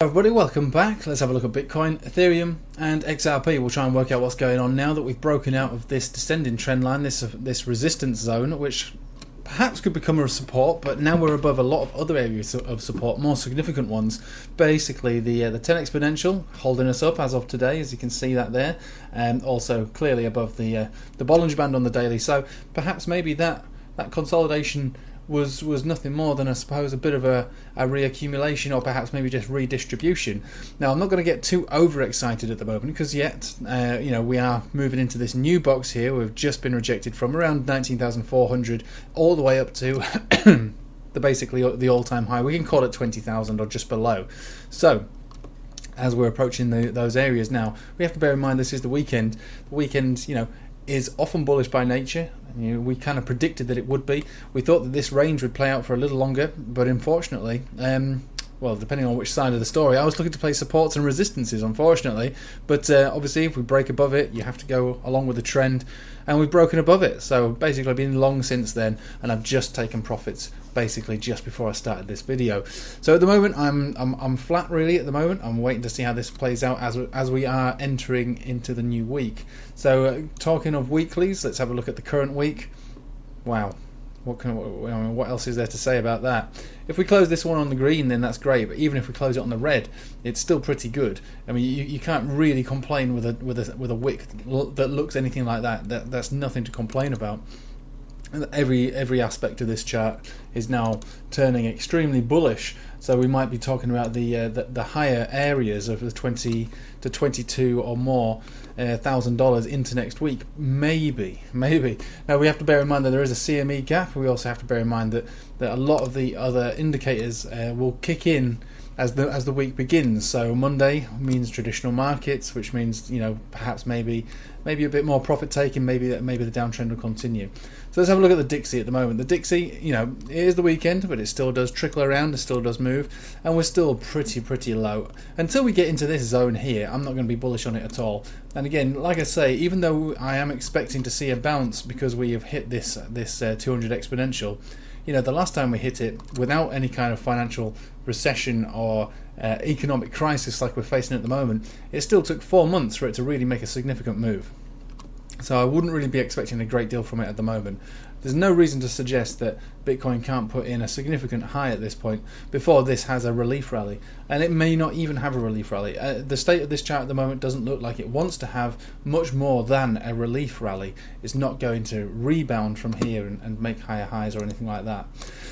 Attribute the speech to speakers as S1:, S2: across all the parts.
S1: Everybody, welcome back. Let's have a look at Bitcoin, Ethereum and XRP. We'll try and work out what's going on now that we've broken out of this descending trend line, this resistance zone, which perhaps could become a support, but now we're above a lot of other areas of support, more significant ones. Basically the 10 exponential holding us up as of today, as you can see that there, and also clearly above the Bollinger Band on the daily. So perhaps maybe that consolidation was nothing more than, I suppose, a bit of a reaccumulation, or perhaps maybe just redistribution. Now, I'm not going to get too overexcited at the moment, because yet, we are moving into this new box here. We've just been rejected from around 19,400 all the way up to basically the all-time high. We can call it 20,000 or just below. So, as we're approaching those areas now, we have to bear in mind this is the weekend. The weekend, is often bullish by nature. We kind of predicted that it would be. We thought that this range would play out for a little longer, but unfortunately, well, depending on which side of the story, I was looking to play supports and resistances, unfortunately. But obviously, if we break above it, you have to go along with the trend, and we've broken above it. So basically, I've been long since then, and I've just taken profits basically just before I started this video. So at the moment, I'm flat really. At the moment, I'm waiting to see how this plays out as we are entering into the new week. So talking of weeklies, let's have a look at the current week. Wow. What else is there to say about that? If we close this one on the green, then that's great. But even if we close it on the red, it's still pretty good. I mean, you can't really complain with a wick that looks anything like that. That's nothing to complain about. Every aspect of this chart is now turning extremely bullish. So we might be talking about the higher areas of the 20 to 22 or more $1,000 into next week, maybe. Now we have to bear in mind that there is a CME gap. We also have to bear in mind that a lot of the other indicators will kick in as the week begins. So Monday means traditional markets, which means perhaps maybe a bit more profit taking. Maybe the downtrend will continue. So let's have a look at the Dixie at the moment. The Dixie, it is the weekend, but it still does trickle around, it still does move, and we're still pretty low. Until we get into this zone here, I'm not going to be bullish on it at all. And again, like I say, even though I am expecting to see a bounce because we have hit this 200 exponential, the last time we hit it without any kind of financial recession or economic crisis like we're facing at the moment, it still took 4 months for it to really make a significant move. So I wouldn't really be expecting a great deal from it at the moment. There's no reason to suggest that Bitcoin can't put in a significant high at this point before this has a relief rally. And it may not even have a relief rally. The state of this chart at the moment doesn't look like it wants to have much more than a relief rally. It's not going to rebound from here and make higher highs or anything like that.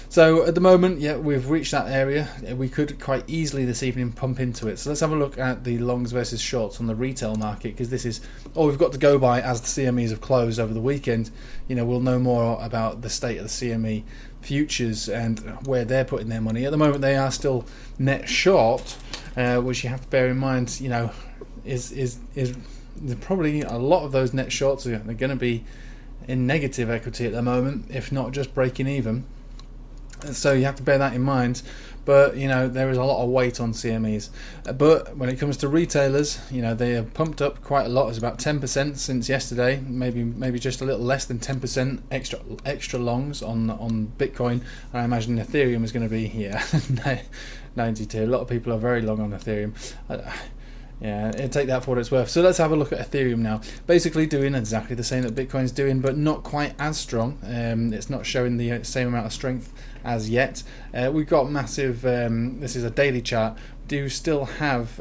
S1: So at the moment, yeah, we've reached that area. We could quite easily this evening pump into it. So let's have a look at the longs versus shorts on the retail market, because this is all we've got to go by as the CMEs have closed over the weekend. We'll know more about the state of the CME futures and where they're putting their money. At the moment, they are still net short, which you have to bear in mind. Is probably a lot of those net shorts they're going to be in negative equity at the moment, if not just breaking even. So you have to bear that in mind. But there is a lot of weight on CMEs. But when it comes to retailers, they have pumped up quite a lot. It's about 10% since yesterday, maybe just a little less than 10% extra longs on Bitcoin. I imagine Ethereum is going to be 92. A lot of people are very long on Ethereum. Yeah, take that for what it's worth. So let's have a look at Ethereum now. Basically doing exactly the same that Bitcoin's doing, but not quite as strong. It's not showing the same amount of strength as yet. We've got massive, this is a daily chart. Do still have,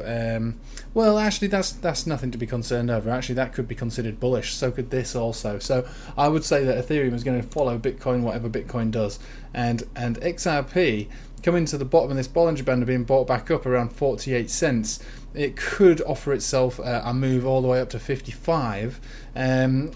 S1: well, actually that's nothing to be concerned over. Actually, that could be considered bullish. So could this also. So I would say that Ethereum is going to follow Bitcoin, whatever Bitcoin does. And XRP coming to the bottom of this Bollinger Band and being bought back up around 48 cents. It could offer itself a move all the way up to 55,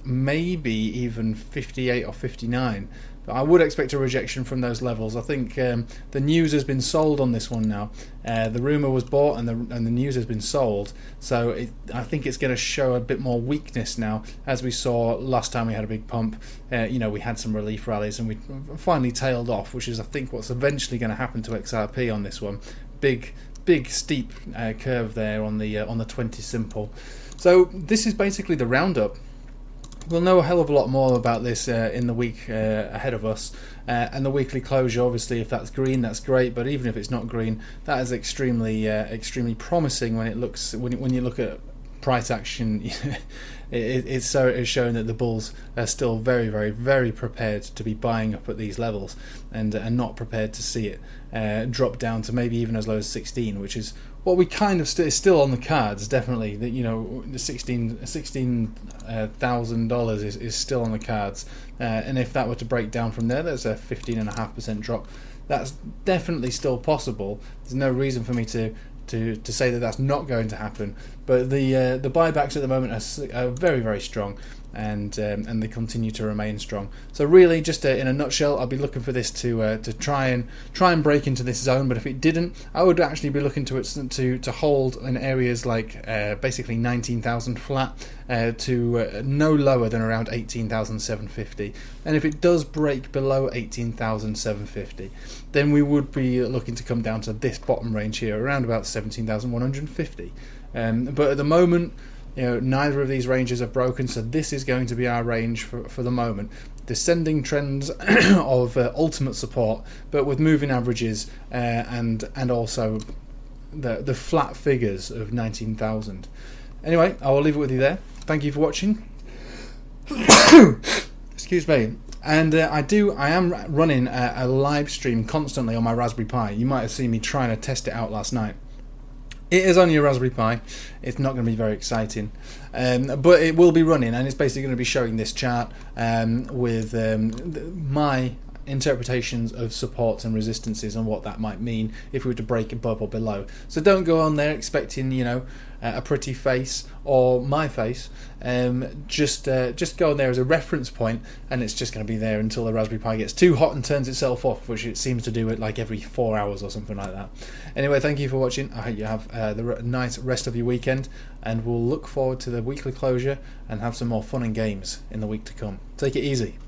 S1: maybe even 58 or 59. But I would expect a rejection from those levels. I think the news has been sold on this one now. The rumor was bought and the news has been sold. So I think it's going to show a bit more weakness now, as we saw last time we had a big pump. We had some relief rallies and we finally tailed off, which is I think what's eventually going to happen to XRP on this one. Big steep curve there on the 20 simple. So this is basically the roundup We'll know a hell of a lot more about this in the week ahead of us, and the weekly closure. Obviously, if that's green, that's great. But even if it's not green, that is extremely promising when it looks when you look at price action. It's showing that the bulls are still very prepared to be buying up at these levels, and not prepared to see it drop down to maybe even as low as 16, which is what we kind of is still on the cards. Definitely, that the $16,000 is still on the cards, and if that were to break down from there, there's a 15.5% drop. That's definitely still possible. There's no reason for me to say that that's not going to happen, but the buybacks at the moment are very strong, and they continue to remain strong. So really, just in a nutshell, I'll be looking for this to try and break into this zone. But if it didn't, I would actually be looking to it to hold in areas like basically 19,000 flat to no lower than around 18,750. And if it does break below 18,750, then we would be looking to come down to this bottom range here, around about 17,150. But at the moment, neither of these ranges are broken, so this is going to be our range for the moment. Descending trends of ultimate support, but with moving averages and also the flat figures of 19,000. Anyway, I will leave it with you there. Thank you for watching. Excuse me. And I am running a live stream constantly on my Raspberry Pi. You might have seen me trying to test it out last night. It is only a Raspberry Pi. It's not going to be very exciting, but it will be running, and it's basically going to be showing this chart with my interpretations of supports and resistances and what that might mean if we were to break above or below. So don't go on there expecting a pretty face or my face. Just go on there as a reference point, and it's just going to be there until the Raspberry Pi gets too hot and turns itself off, which it seems to do it like every 4 hours or something like that. Anyway, thank you for watching. I hope you have the nice rest of your weekend, and we'll look forward to the weekly closure and have some more fun and games in the week to come. Take it easy.